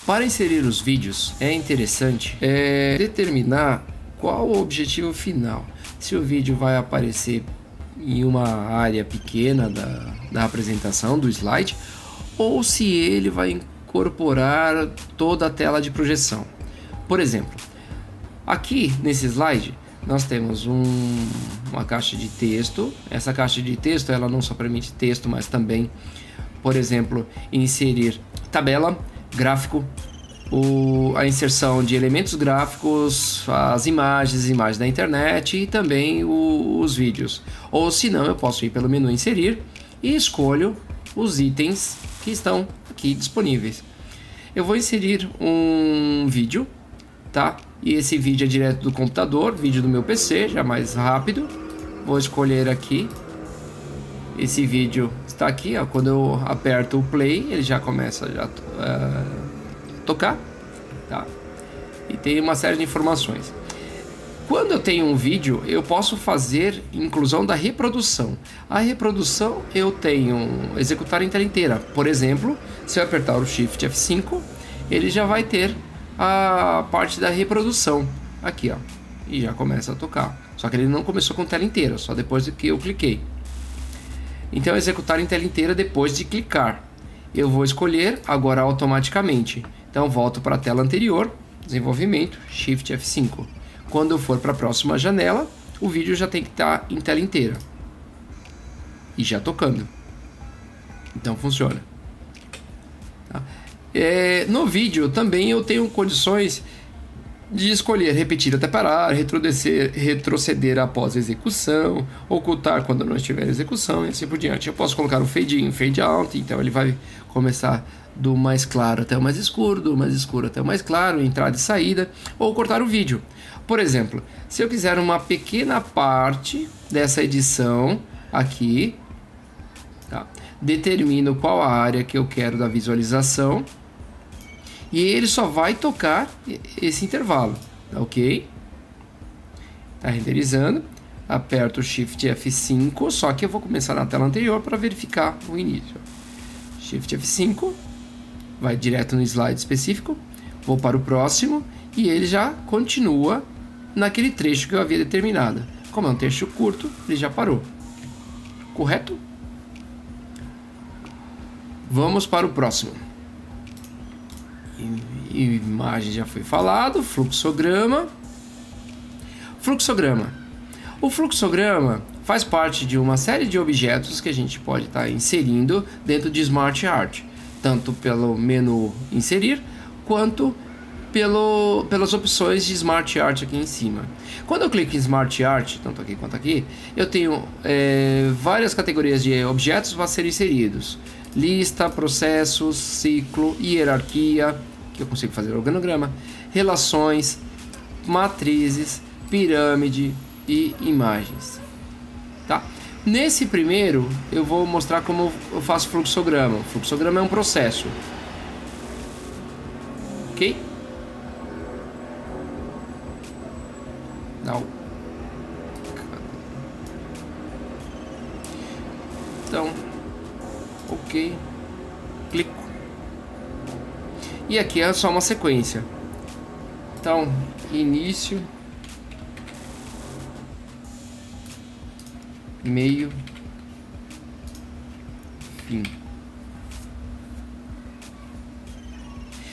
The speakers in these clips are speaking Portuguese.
Para inserir os vídeos, é interessante determinar qual o objetivo final. Se o vídeo vai aparecer em uma área pequena da apresentação, do slide, ou se ele vai incorporar toda a tela de projeção. Por exemplo, aqui nesse slide nós temos uma caixa de texto. Essa caixa de texto ela não só permite texto, mas também, por exemplo, inserir tabela, gráfico, a inserção de elementos gráficos, as imagens da internet e também os vídeos. Ou se não, eu posso ir pelo menu inserir e escolho os itens que estão aqui disponíveis. Eu vou inserir um vídeo, tá? E esse vídeo é direto do computador, vídeo do meu PC, já mais rápido. Vou escolher aqui. Esse vídeo está aqui, ó. Quando eu aperto o play, ele já começa a tocar, tá? E tem uma série de informações. Quando eu tenho um vídeo, eu posso fazer inclusão da reprodução. A reprodução eu tenho executar em tela inteira. Por exemplo, se eu apertar o Shift F5, ele já vai ter a parte da reprodução aqui, ó, e já começa a tocar. Só que ele não começou com tela inteira, só depois que eu cliquei. Então, executar em tela inteira depois de clicar. Eu vou escolher agora automaticamente. Então, volto para a tela anterior, desenvolvimento, Shift F5. Quando eu for para a próxima janela, o vídeo já tem que estar em tela inteira e já tocando. Então, funciona. Tá? No vídeo também eu tenho condições de escolher repetir até parar, retroceder após a execução, ocultar quando não estiver em execução e assim por diante. Eu posso colocar um fade in, fade out, então ele vai começar do mais claro até o mais escuro, do mais escuro até o mais claro, entrada e saída, ou cortar o vídeo. Por exemplo, se eu quiser uma pequena parte dessa edição aqui, tá? Determino qual a área que eu quero da visualização e ele só vai tocar esse intervalo, tá ok? Tá renderizando, aperto o Shift F5, só que eu vou começar na tela anterior para verificar o início. Shift F5, vai direto no slide específico, vou para o próximo e ele já continua naquele trecho que eu havia determinado. Como é um trecho curto, ele já parou. Correto? Vamos para o próximo. Imagem já foi falado, fluxograma. Fluxograma. O fluxograma faz parte de uma série de objetos que a gente pode estar inserindo dentro de Smart Art, tanto pelo menu inserir, quanto pelas opções de Smart Art aqui em cima. Quando eu clico em Smart Art, tanto aqui quanto aqui, eu tenho várias categorias de objetos para serem inseridos. Lista, processos, ciclo, hierarquia, que eu consigo fazer organograma, relações, matrizes, pirâmide e imagens. Tá? Nesse primeiro, eu vou mostrar como eu faço fluxograma. O fluxograma é um processo. Ok? Não. Então, ok. Clico. E aqui é só uma sequência. Então, início, meio, fim.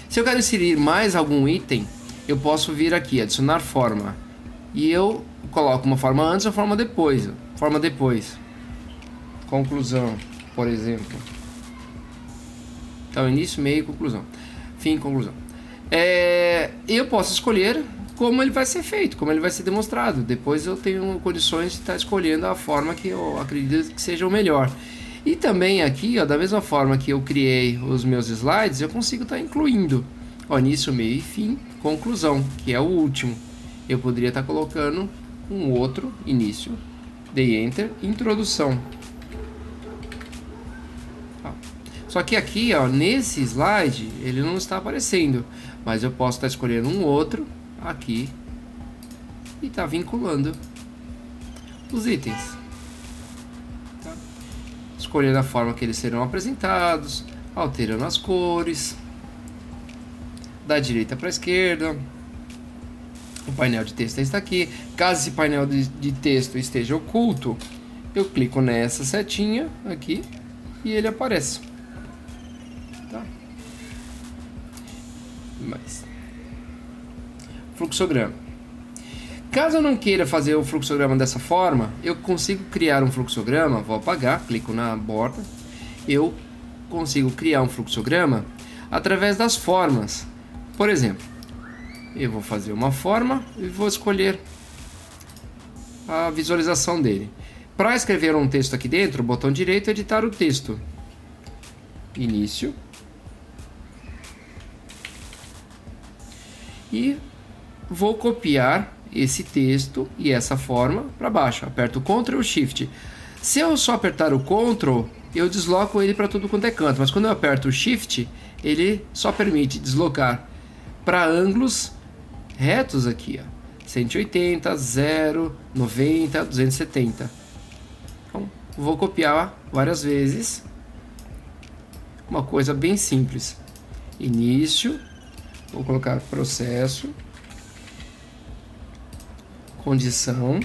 Se eu quero inserir mais algum item, eu posso vir aqui, adicionar forma. E eu coloco uma forma antes e uma forma depois. Forma depois. Conclusão, por exemplo. Então, início, meio, conclusão. Fim, conclusão. Eu posso escolher como ele vai ser feito, como ele vai ser demonstrado. Depois eu tenho condições de estar escolhendo a forma que eu acredito que seja o melhor. E também aqui, ó, da mesma forma que eu criei os meus slides, eu consigo estar incluindo início, meio e fim, conclusão, que é o último. Eu poderia estar colocando um outro início, dei enter, introdução. Só que aqui, ó, nesse slide, ele não está aparecendo, mas eu posso estar escolhendo um outro aqui e tá vinculando os itens. Tá? Escolhendo a forma que eles serão apresentados, alterando as cores. da direita para a esquerda. O painel de texto está aqui. Caso esse painel de texto esteja oculto, eu clico nessa setinha aqui e ele aparece. Tá? Mais. Fluxograma. Caso eu não queira fazer o fluxograma dessa forma, eu consigo criar um fluxograma. Vou apagar, clico na borda. Eu consigo criar um fluxograma através das formas. Por exemplo, eu vou fazer uma forma e vou escolher a visualização dele. Para escrever um texto aqui dentro, botão direito, editar o texto. Início. E vou copiar esse texto e essa forma para baixo. Aperto o Ctrl e o Shift. Se eu só apertar o Ctrl, eu desloco ele para tudo quanto é canto. Mas quando eu aperto o Shift, ele só permite deslocar para ângulos retos aqui, ó. 180, 0, 90, 270. Então, vou copiar várias vezes. Uma coisa bem simples. Início. Vou colocar processo. Condição.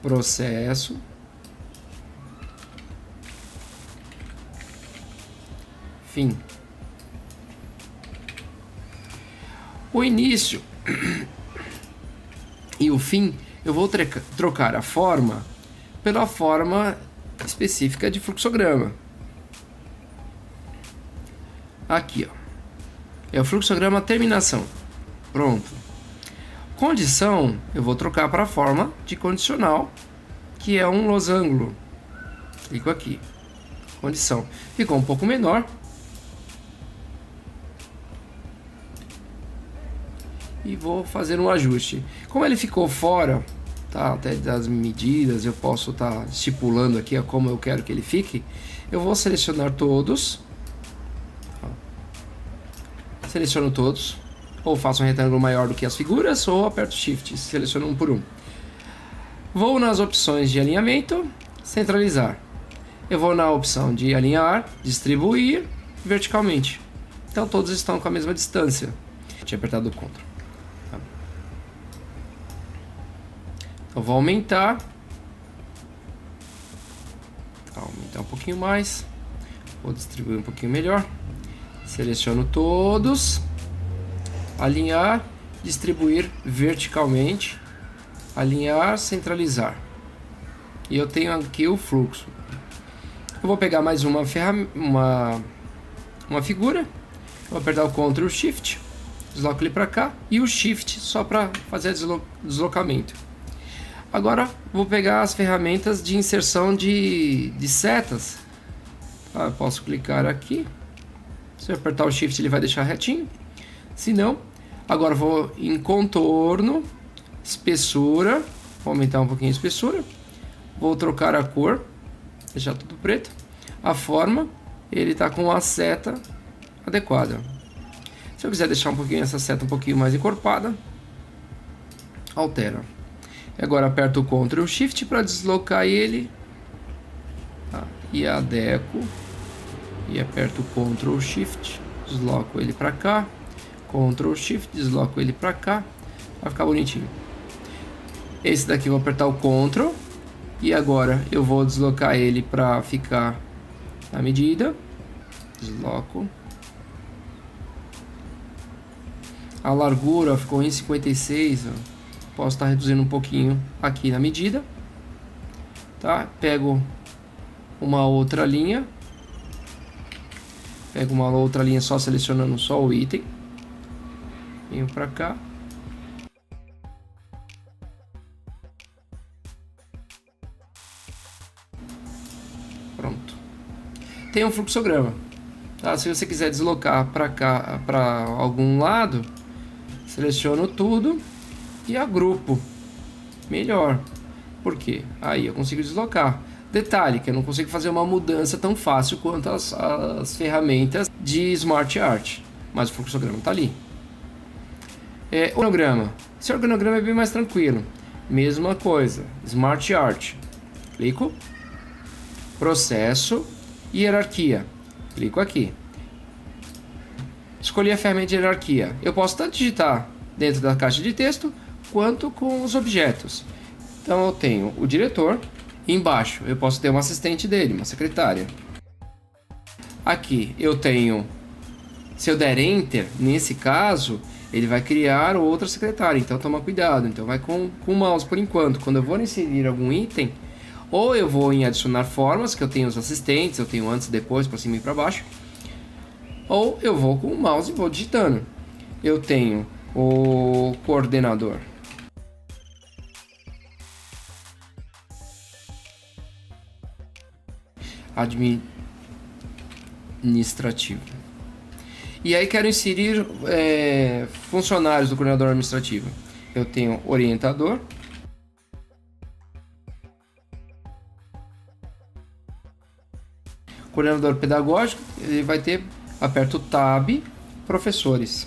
Processo. Fim. O início e o fim, eu vou trocar a forma pela forma específica de fluxograma. Aqui, ó. É o fluxograma terminação. Pronto. Condição, eu vou trocar para a forma de condicional, que é um losango. Clico aqui. Condição. Ficou um pouco menor. E vou fazer um ajuste. Como ele ficou fora, tá, até das medidas, eu posso estar estipulando aqui ó, como eu quero que ele fique. Eu vou selecionar todos. Seleciono todos. Ou faço um retângulo maior do que as figuras, ou aperto Shift, seleciono um por um. Vou nas opções de alinhamento, centralizar. Eu vou na opção de alinhar, distribuir verticalmente. Então todos estão com a mesma distância. Tinha apertado o Ctrl. Então vou aumentar. Aumentar um pouquinho mais. Vou distribuir um pouquinho melhor. Seleciono todos. Alinhar, distribuir verticalmente. Alinhar, centralizar. E eu tenho aqui o fluxo. Eu vou pegar mais uma figura. Vou apertar o Ctrl e o Shift. Desloco ele para cá. E o Shift só para fazer deslocamento. Agora vou pegar as ferramentas de inserção de setas. Tá, eu posso clicar aqui. Se eu apertar o Shift ele vai deixar retinho. Se não, agora vou em contorno, espessura. Vou aumentar um pouquinho a espessura. Vou trocar a cor, deixar tudo preto. A forma, ele está com a seta adequada. Se eu quiser deixar um pouquinho essa seta um pouquinho mais encorpada, altera. Agora aperto o Ctrl e o Shift para deslocar ele. Tá? E adequo. E aperto o Ctrl e Shift. Desloco ele para cá. Ctrl Shift, desloco ele para cá. Vai ficar bonitinho. Esse daqui eu vou apertar o Ctrl. E agora eu vou deslocar ele para ficar na medida. Desloco. A largura ficou em 56. Ó. Posso estar reduzindo um pouquinho aqui na medida. Tá? Pego uma outra linha. Pego uma outra linha só selecionando só o item. Venho para cá. Pronto. Tem um fluxograma. Tá? Se você quiser deslocar para cá, para algum lado, seleciono tudo e agrupo. Melhor. Por quê? Aí eu consigo deslocar. Detalhe que eu não consigo fazer uma mudança tão fácil quanto as ferramentas de Smart Art. Mas o fluxograma está ali. Organograma. Esse organograma é bem mais tranquilo. Mesma coisa. Smart Art. Clico. Processo. Hierarquia. Clico aqui. Escolhi a ferramenta de hierarquia. Eu posso tanto digitar dentro da caixa de texto, quanto com os objetos. Então eu tenho o diretor, e embaixo eu posso ter um assistente dele, uma secretária. Aqui eu tenho, se eu der Enter, nesse caso, ele vai criar outra secretária, então toma cuidado. Então vai com o mouse por enquanto. Quando eu vou inserir algum item, ou eu vou em adicionar formas, que eu tenho os assistentes, eu tenho antes e depois, para cima e para baixo, ou eu vou com o mouse e vou digitando. Eu tenho o coordenador. Administrativo. E aí quero inserir funcionários do coordenador administrativo. Eu tenho orientador. Coordenador pedagógico, ele vai ter, aperto o Tab, professores.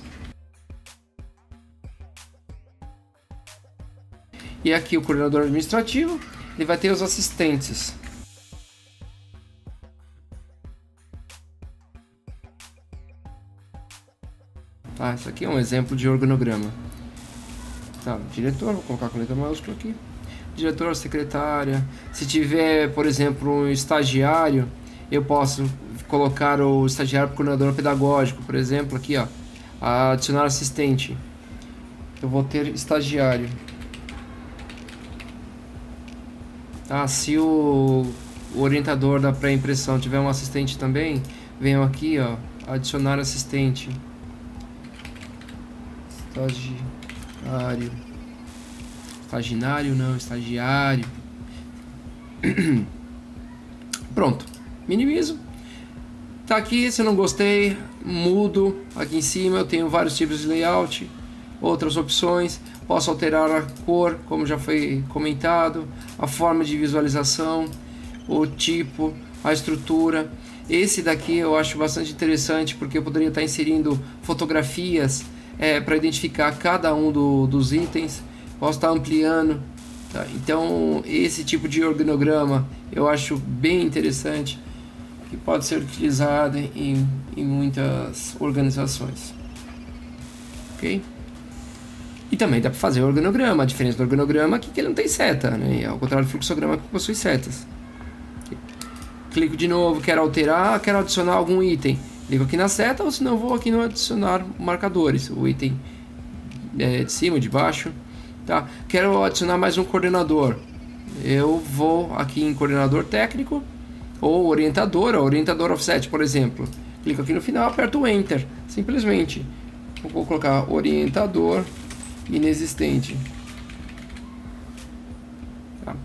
E aqui o coordenador administrativo, ele vai ter os assistentes. Tá, isso aqui é um exemplo de organograma. Tá, diretor, vou colocar com letra maiúscula aqui. Diretor, secretária. Se tiver, por exemplo, um estagiário, eu posso colocar o estagiário para o coordenador pedagógico, por exemplo, aqui, ó, adicionar assistente. Eu vou ter estagiário. Ah, se o orientador da pré-impressão tiver um assistente também, venho aqui, ó, adicionar assistente. Estagiário. Estagiário não, estagiário. Pronto. Minimizo. Tá aqui, se eu não gostei, mudo. Aqui em cima eu tenho vários tipos de layout, outras opções. Posso alterar a cor, como já foi comentado, a forma de visualização, o tipo, a estrutura. Esse daqui eu acho bastante interessante, porque eu poderia estar inserindo fotografias para identificar cada um dos itens. Posso estar ampliando. Tá? Então esse tipo de organograma eu acho bem interessante, que pode ser utilizado em muitas organizações. Ok? E também dá para fazer o organograma. A diferença do organograma é que ele não tem seta, né? Ao contrário do fluxograma, que possui setas. Okay. Clico de novo, quero alterar, quero adicionar algum item. Clico aqui na seta, ou se não, vou aqui no adicionar marcadores. O item de cima, de baixo. Tá? Quero adicionar mais um coordenador. Eu vou aqui em coordenador técnico, ou orientador offset, por exemplo. Clico aqui no final, aperto o Enter. Simplesmente. Vou colocar orientador inexistente. Tá?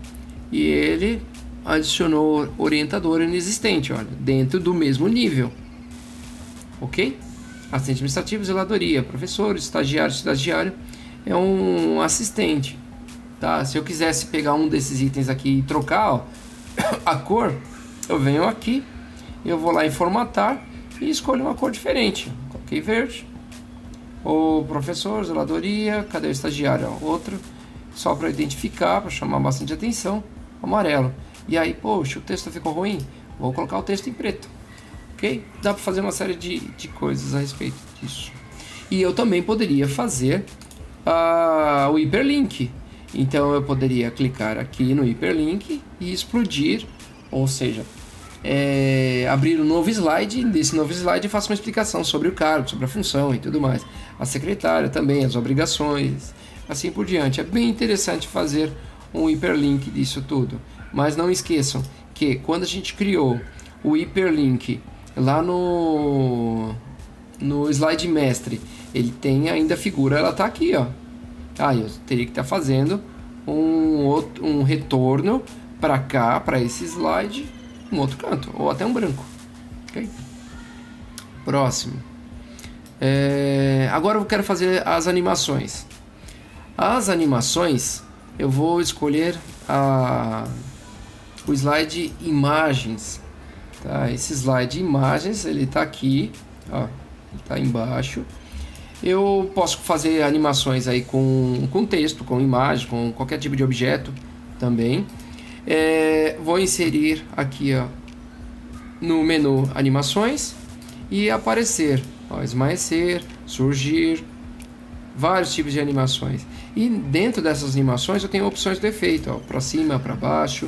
E ele adicionou orientador inexistente, olha, dentro do mesmo nível. Ok? Assistente administrativo, zeladoria, professor, estagiário é um assistente. Tá? Se eu quisesse pegar um desses itens aqui e trocar, ó, a cor, eu venho aqui, eu vou lá em formatar e escolho uma cor diferente. Coloquei verde. O professor, zeladoria, cadê o estagiário? Outro, só para identificar, para chamar bastante atenção, amarelo. E aí, poxa, o texto ficou ruim, vou colocar o texto em preto. Ok? Dá para fazer uma série de coisas a respeito disso. E eu também poderia fazer o hiperlink. Então eu poderia clicar aqui no hiperlink e explodir, ou seja, abrir um novo slide. Nesse novo slide eu faço uma explicação sobre o cargo, sobre a função e tudo mais. A secretária também, as obrigações, assim por diante. É bem interessante fazer um hiperlink disso tudo. Mas não esqueçam que quando a gente criou o hiperlink lá no slide mestre, ele tem ainda a figura, ela está aqui, ó. Eu teria que estar fazendo um retorno para cá, para esse slide, um outro canto, ou até um branco. Ok? Próximo. Agora eu quero fazer as animações. As animações, eu vou escolher o slide imagens. Tá? Esse slide imagens, ele está aqui, ó, está embaixo. Eu posso fazer animações aí com texto, com imagem, com qualquer tipo de objeto também. Vou inserir aqui, ó, no menu animações e aparecer Ó, esmaecer, surgir, vários tipos de animações. E dentro dessas animações eu tenho opções de efeito, para cima, para baixo,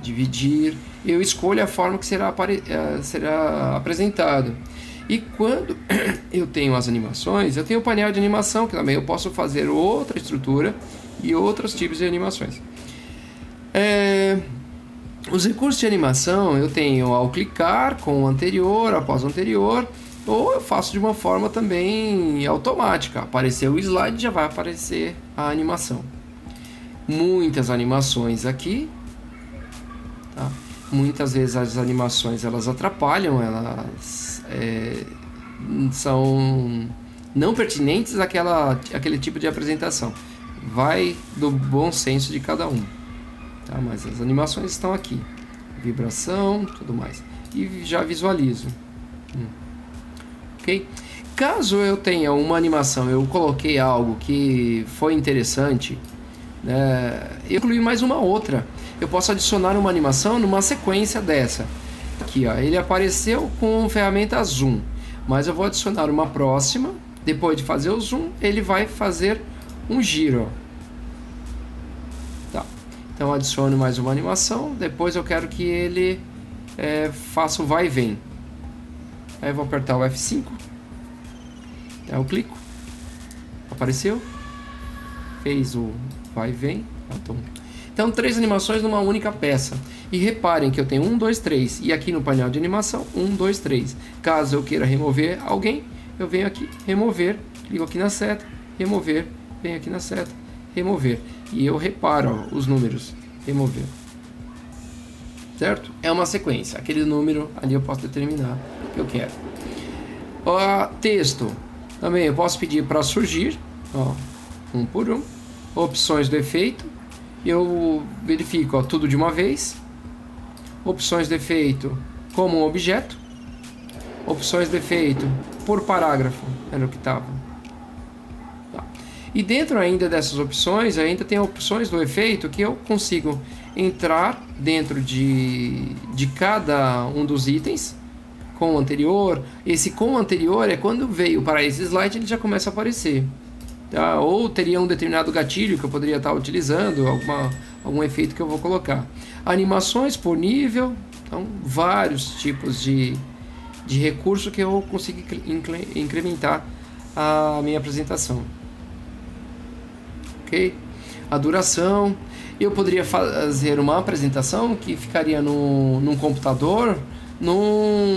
dividir. Eu escolho a forma que será apresentado. E quando eu tenho as animações, eu tenho o painel de animação, que também eu posso fazer outra estrutura e outros tipos de animações. Os recursos de animação eu tenho ao clicar com o anterior, após o anterior, ou eu faço de uma forma também automática. Apareceu o slide, já vai aparecer a animação. Muitas animações aqui, tá? Muitas vezes as animações elas atrapalham, elas são não pertinentes àquele tipo de apresentação. Vai do bom senso de cada um, tá? Mas as animações estão aqui, vibração, tudo mais, e já visualizo. Ok? Caso eu tenha uma animação, eu coloquei algo que foi interessante, né, eu incluí mais uma outra. Eu posso adicionar uma animação numa sequência dessa. Aqui, ó, ele apareceu com a ferramenta zoom, mas eu vou adicionar uma próxima. Depois de fazer o zoom, ele vai fazer um giro. Tá. Então adiciono mais uma animação. Depois eu quero que ele faça o vai e vem. Aí eu vou apertar o F5. Aí eu clico. Apareceu. Fez o vai e vem. Então 3 animações numa única peça. E reparem que eu tenho 1, 2, 3. E aqui no painel de animação, 1, 2, 3. Caso eu queira remover alguém, eu venho aqui, remover. Clico aqui na seta, remover. Venho aqui na seta, remover. E eu reparo os números. Remover. Certo? É uma sequência. Aquele número ali eu posso determinar o que eu quero. Texto. Também eu posso pedir para surgir. Um por um. Opções do efeito. Eu verifico tudo de uma vez. Opções de efeito como um objeto. Opções de efeito por parágrafo. Era o que estava. Tá. E dentro ainda dessas opções, ainda tem opções do efeito que eu consigo entrar dentro de cada um dos itens com o anterior. Esse com o anterior é quando veio para esse slide, ele já começa a aparecer. Tá? Ou teria um determinado gatilho que eu poderia estar utilizando, algum efeito que eu vou colocar. Animações por nível, então vários tipos de recurso que eu consigo incrementar a minha apresentação. Ok? A duração, eu poderia fazer uma apresentação que ficaria num computador,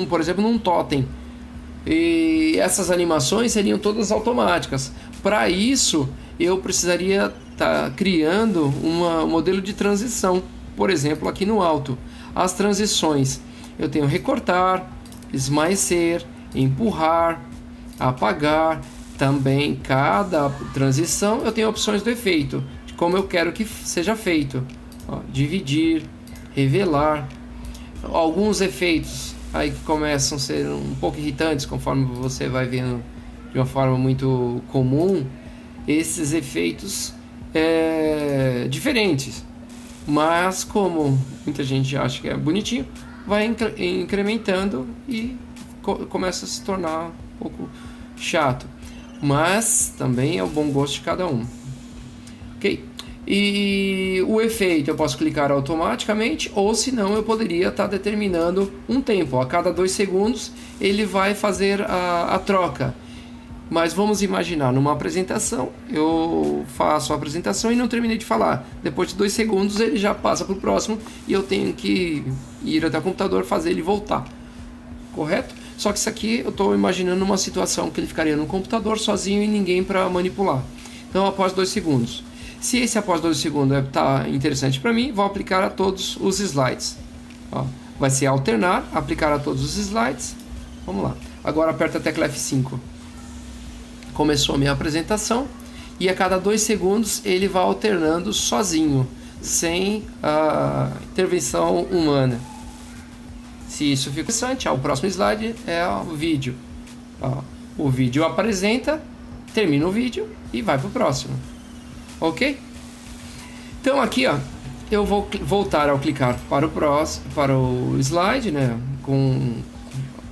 por exemplo, num totem. E essas animações seriam todas automáticas. Para isso, eu precisaria estar criando um modelo de transição. Por exemplo, aqui no alto, as transições. Eu tenho recortar, esmaecer, empurrar, apagar. Também, cada transição, eu tenho opções do efeito, de como eu quero que seja feito. Dividir, revelar. Alguns efeitos aí que começam a ser um pouco irritantes, conforme você vai vendo de uma forma muito comum, esses efeitos diferentes, mas como muita gente acha que é bonitinho, vai incrementando e começa a se tornar um pouco chato, mas também é o bom gosto de cada um. Ok? E o efeito eu posso clicar automaticamente, ou se não eu poderia estar determinando um tempo. A cada 2 segundos ele vai fazer a troca. Mas vamos imaginar, numa apresentação, eu faço a apresentação e não terminei de falar. Depois de 2 segundos ele já passa para o próximo e eu tenho que ir até o computador, fazer ele voltar. Correto? Só que isso aqui eu estou imaginando uma situação que ele ficaria no computador sozinho e ninguém para manipular. Então após 2 segundos. Se esse após 2 segundos está interessante para mim, vou aplicar a todos os slides. Vai ser alternar, aplicar a todos os slides. Vamos lá. Agora aperta a tecla F5. Começou a minha apresentação e a cada 2 segundos ele vai alternando sozinho, sem a intervenção humana. Se isso fica interessante, o próximo slide é o vídeo. O vídeo apresenta, termina o vídeo e vai para o próximo. Ok? Então aqui eu vou voltar ao clicar para o slide, né?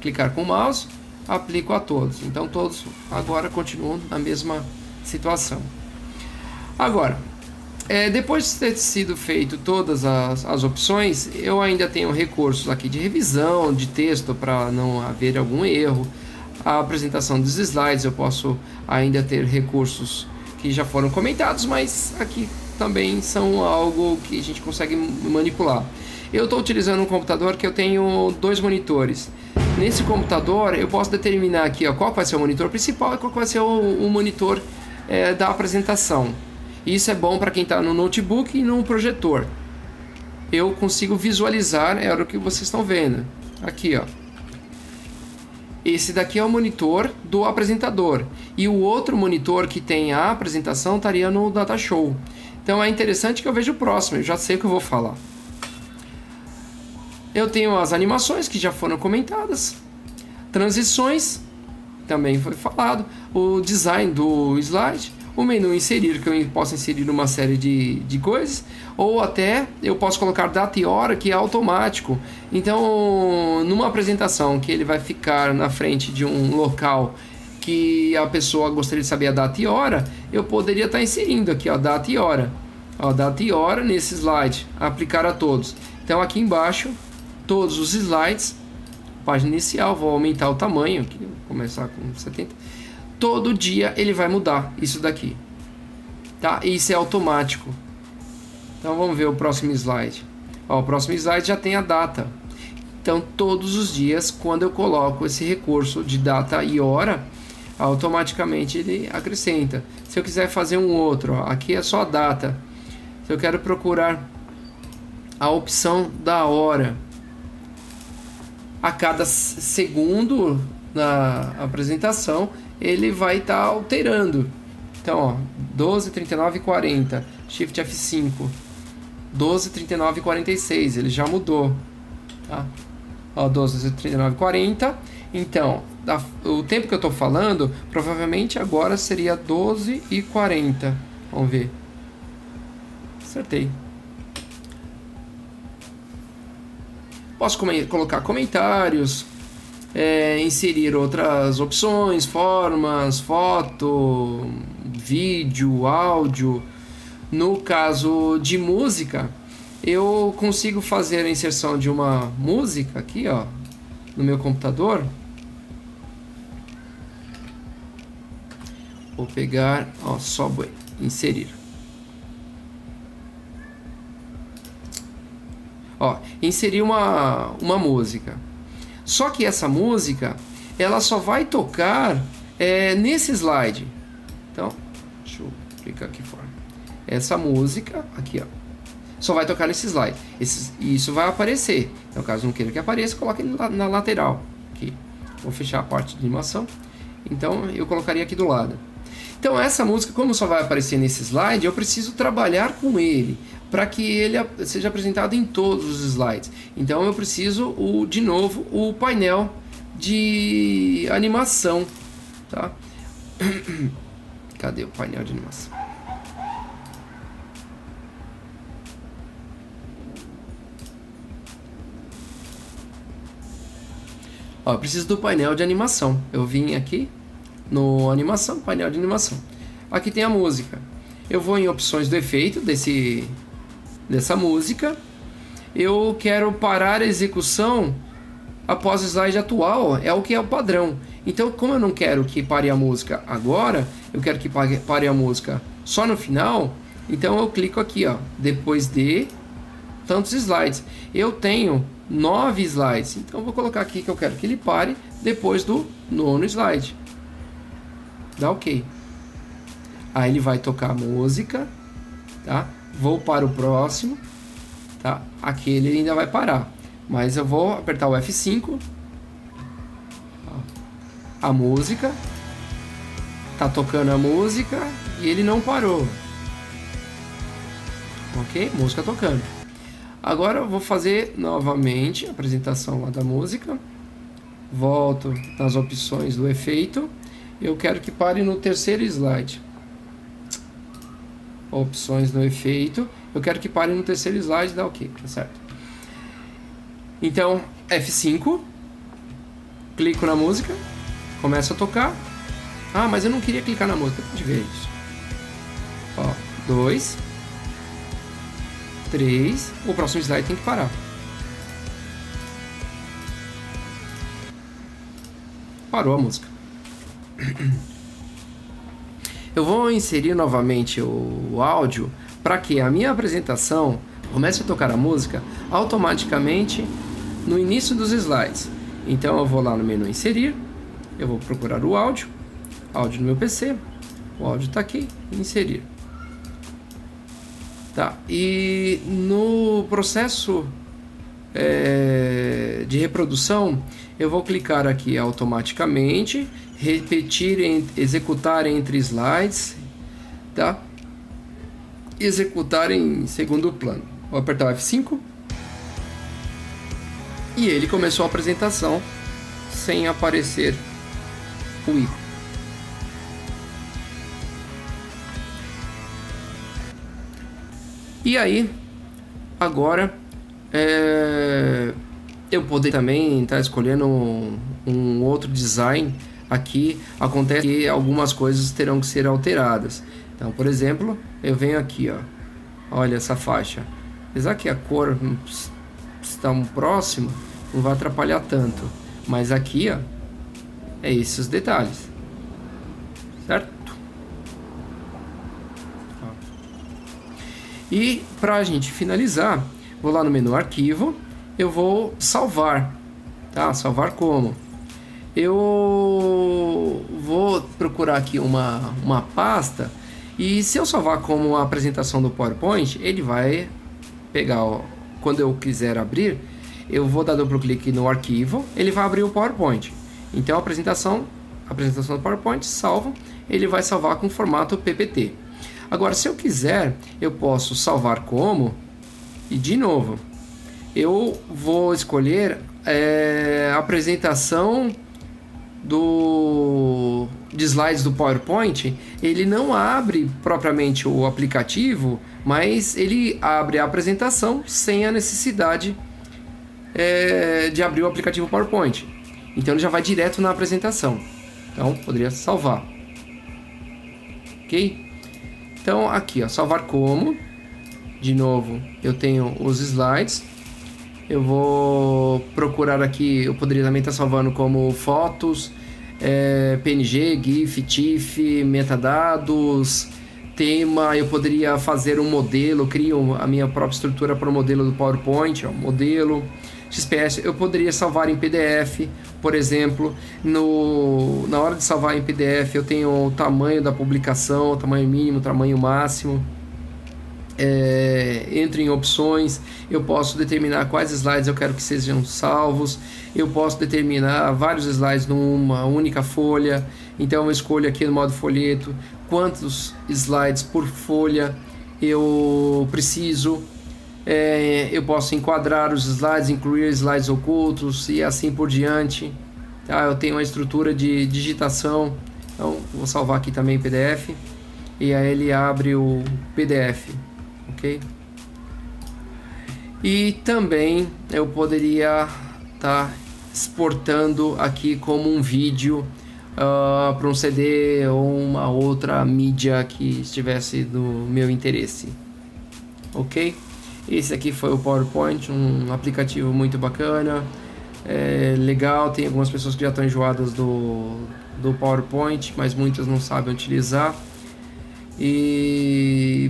Clicar com o mouse, aplico a todos. Então todos agora continuam na mesma situação. Agora, depois de ter sido feito todas as opções, eu ainda tenho recursos aqui de revisão de texto para não haver algum erro. A apresentação dos slides, eu posso ainda ter recursos que já foram comentados, mas aqui também são algo que a gente consegue manipular. Eu estou utilizando um computador que eu tenho 2 monitores. Nesse computador eu posso determinar aqui, ó, qual vai ser o monitor principal e qual vai ser o monitor da apresentação. Isso é bom para quem está no notebook e no projetor. Eu consigo visualizar, o que vocês estão vendo. Aqui, ó. Esse daqui é o monitor do apresentador. E o outro monitor que tem a apresentação estaria no Datashow. Então é interessante que eu veja o próximo, eu já sei o que eu vou falar. Eu tenho as animações que já foram comentadas. Transições, também foi falado. O design do slide. O menu inserir, que eu posso inserir uma série de coisas, ou até eu posso colocar data e hora, que é automático. Então, numa apresentação que ele vai ficar na frente de um local que a pessoa gostaria de saber a data e hora, eu poderia estar inserindo aqui, ó, data e hora. Ó, data e hora nesse slide, aplicar a todos. Então, aqui embaixo, todos os slides, página inicial, vou aumentar o tamanho, aqui, vou começar com 70. Todo dia ele vai mudar isso daqui, tá? Isso é automático. Então vamos ver o próximo slide. Ó, o próximo slide já tem a data. Então todos os dias, quando eu coloco esse recurso de data e hora, automaticamente ele acrescenta. Se eu quiser fazer um outro, ó, aqui é só a data. Se eu quero procurar a opção da hora, a cada segundo na apresentação ele vai estar alterando. Então, ó, 12, 39 e 40, Shift F5, 12, 39 e 46, ele já mudou, tá? Ó, 12, 39 e 40. Então, o tempo que eu estou falando, provavelmente agora seria 12 e 40. Vamos ver. Acertei. Posso colocar comentários, inserir outras opções, formas, foto, vídeo, áudio. No caso de música, eu consigo fazer a inserção de uma música aqui, ó, no meu computador. Vou pegar, ó, só inserir. Ó, inserir uma música. Só que essa música, ela só vai tocar nesse slide. Então, deixa eu clicar aqui fora. Essa música, aqui, ó, só vai tocar nesse slide. Isso vai aparecer. Então, caso não queira que apareça, coloque na lateral. Aqui. Vou fechar a parte de animação. Então, eu colocaria aqui do lado. Então, essa música, como só vai aparecer nesse slide, eu preciso trabalhar com ele para que ele seja apresentado em todos os slides. Então eu preciso, de novo, o painel de animação, tá? Cadê o painel de animação? Ó, eu preciso do painel de animação. Eu vim aqui no animação, painel de animação. Aqui tem a música. Eu vou em opções do efeito dessa música. Eu quero parar a execução após o slide atual, é o que é o padrão. Então, como eu não quero que pare a música agora, eu quero que pare a música só no final, então eu clico aqui, ó, depois de tantos slides. Eu tenho 9 slides, então eu vou colocar aqui que eu quero que ele pare depois do 9º slide. Dá OK. Aí ele vai tocar a música, tá? Vou para o próximo, tá? Aqui ele ainda vai parar, mas eu vou apertar o F5. A música tá tocando a música e ele não parou. OK? Música tocando. Agora eu vou fazer novamente a apresentação lá da música. Volto nas opções do efeito. Eu quero que pare no 3º slide. Opções no efeito. Eu quero que pare no 3º slide, dá OK, tá certo? Então, F5. Clico na música. Começa a tocar. Ah, mas eu não queria clicar na música. Pode ver isso. Ó, 2, 3. O próximo slide tem que parar. Parou a música. Eu vou inserir novamente o áudio para que a minha apresentação comece a tocar a música automaticamente no início dos slides. Então eu vou lá no menu inserir, eu vou procurar o áudio no meu PC, o áudio está aqui, inserir. Tá, e no processo de reprodução eu vou clicar aqui automaticamente, repetir, executar entre slides, tá? Executar em segundo plano. Vou apertar o F5 e ele começou a apresentação sem aparecer o ícone. E aí, agora eu poderia também estar escolhendo um outro design. Aqui acontece que algumas coisas terão que ser alteradas. Então, por exemplo, eu venho aqui, ó, olha essa faixa. Apesar que a cor está próxima, não vai atrapalhar tanto. Mas aqui, ó, é esses os detalhes, certo? E para a gente finalizar, vou lá no menu Arquivo, eu vou salvar, tá? Salvar como? Eu vou procurar aqui uma pasta e se eu salvar como a apresentação do PowerPoint, ele vai pegar, ó, quando eu quiser abrir, eu vou dar duplo clique no arquivo, ele vai abrir o PowerPoint. Então a apresentação do PowerPoint salva, ele vai salvar com formato PPT. Agora, se eu quiser, eu posso salvar como, e de novo, eu vou escolher a apresentação de slides do PowerPoint. Ele não abre propriamente o aplicativo, mas ele abre a apresentação sem a necessidade de abrir o aplicativo PowerPoint. Então ele já vai direto na apresentação. Então poderia salvar. Ok? Então aqui, ó, salvar como. De novo, eu tenho os slides. Eu vou procurar aqui, eu poderia também estar salvando como fotos, PNG, GIF, TIFF, metadados, tema. Eu poderia fazer um modelo, crio a minha própria estrutura para o modelo do PowerPoint, ó, modelo, XPS. Eu poderia salvar em PDF, por exemplo. Na hora de salvar em PDF, eu tenho o tamanho da publicação, o tamanho mínimo, o tamanho máximo. Entro em opções, eu posso determinar quais slides eu quero que sejam salvos, eu posso determinar vários slides numa única folha. Então eu escolho aqui no modo folheto quantos slides por folha eu preciso. Eu posso enquadrar os slides, incluir slides ocultos e assim por diante, tá? Eu tenho uma estrutura de digitação, então vou salvar aqui também em PDF e aí ele abre o PDF. Ok? E também eu poderia estar exportando aqui como um vídeo para um CD ou uma outra mídia que estivesse do meu interesse. Ok? Esse aqui foi o PowerPoint, um aplicativo muito bacana, legal. Tem algumas pessoas que já estão enjoadas do PowerPoint, mas muitas não sabem utilizar.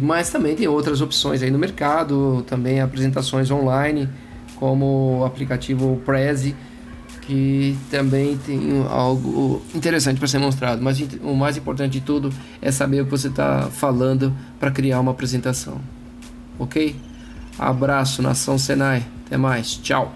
Mas também tem outras opções aí no mercado, também apresentações online, como o aplicativo Prezi, que também tem algo interessante para ser mostrado. Mas o mais importante de tudo é saber o que você está falando para criar uma apresentação. Ok? Abraço, Nação Senai. Até mais. Tchau.